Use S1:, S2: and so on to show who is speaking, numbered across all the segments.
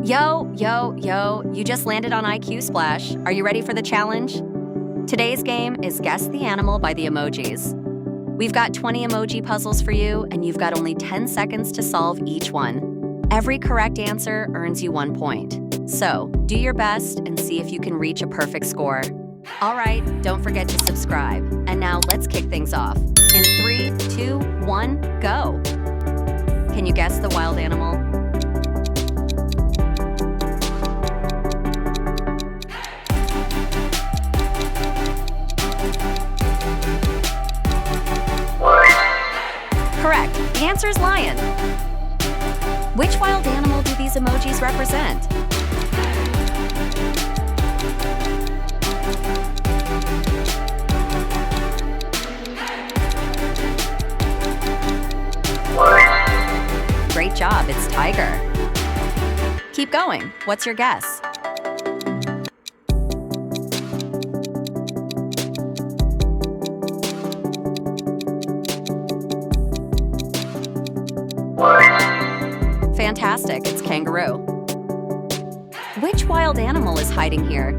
S1: Yo, yo, yo, you just landed on IQ Splash. Are you ready for the challenge? Today's game is Guess the Animal by the Emojis. We've got 20 emoji puzzles for you, and you've got only 10 seconds to solve each one. Every correct answer earns you 1 point. So, do your best and see if you can reach a perfect score. All right, don't forget to subscribe. And now let's kick things off. In 3, 2, 1, go! Can you guess the wild animal? Correct. The answer is lion. Which wild animal do these emojis represent? Great job, it's tiger. Keep going. What's your guess? Fantastic, it's kangaroo. Which wild animal is hiding here?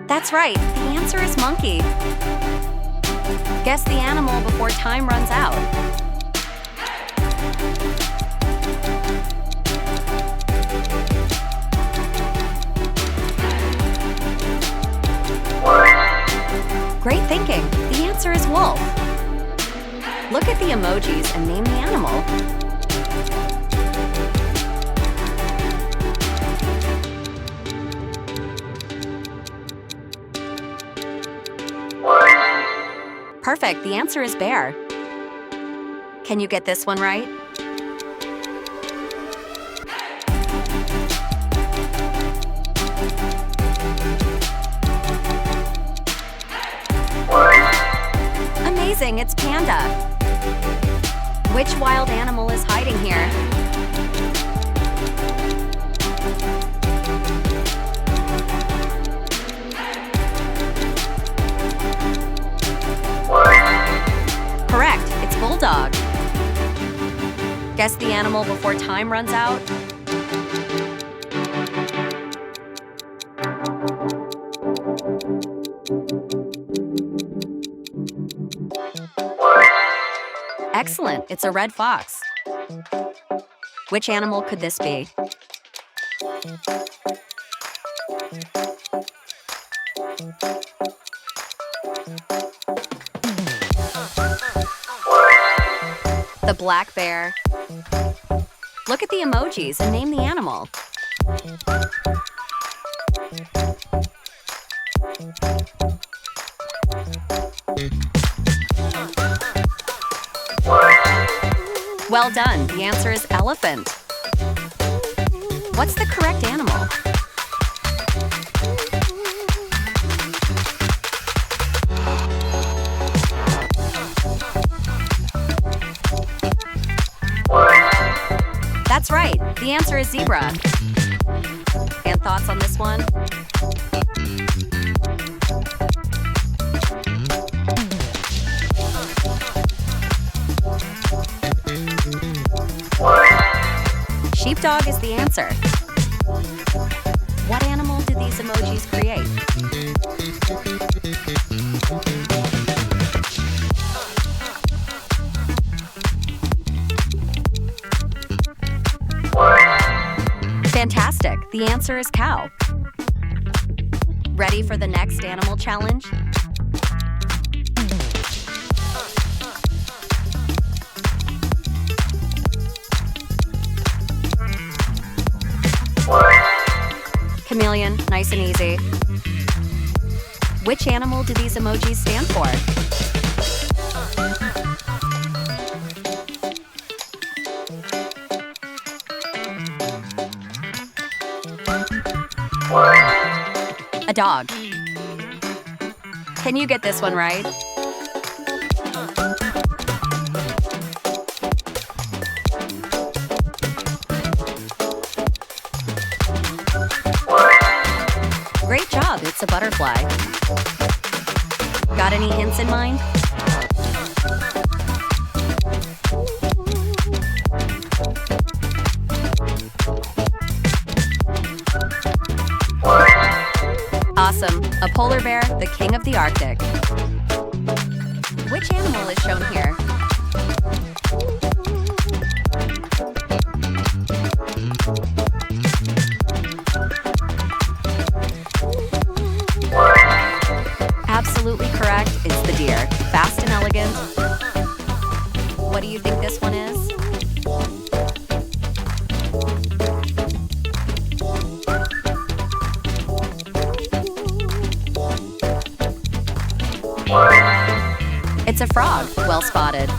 S1: That's right, the answer is monkey. Guess the animal before time runs out. Great thinking. The answer is wolf. Look at the emojis and name the animal. Perfect. The answer is bear. Can you get this one right? Amazing, it's panda. Which wild animal is hiding here? Correct, it's bulldog. Guess the animal before time runs out. Excellent, it's a red fox. Which animal could this be? The black bear. Look at the emojis and name the animal. Well done. The answer is elephant. What's the correct animal? That's right. The answer is zebra. And thoughts on this one? Sheepdog is the answer. What animal do these emojis create? Fantastic. The answer is cow. Ready for the next animal challenge? Chameleon, nice and easy. Which animal do these emojis stand for? A dog. Can you get this one right? Great job, it's a butterfly. any hints in mind? Awesome. A polar bear, the king of the Arctic. Which animal is shown here? Absolutely correct. It's the deer. Fast and elegant. What do you think this one is? It's a frog. Well spotted.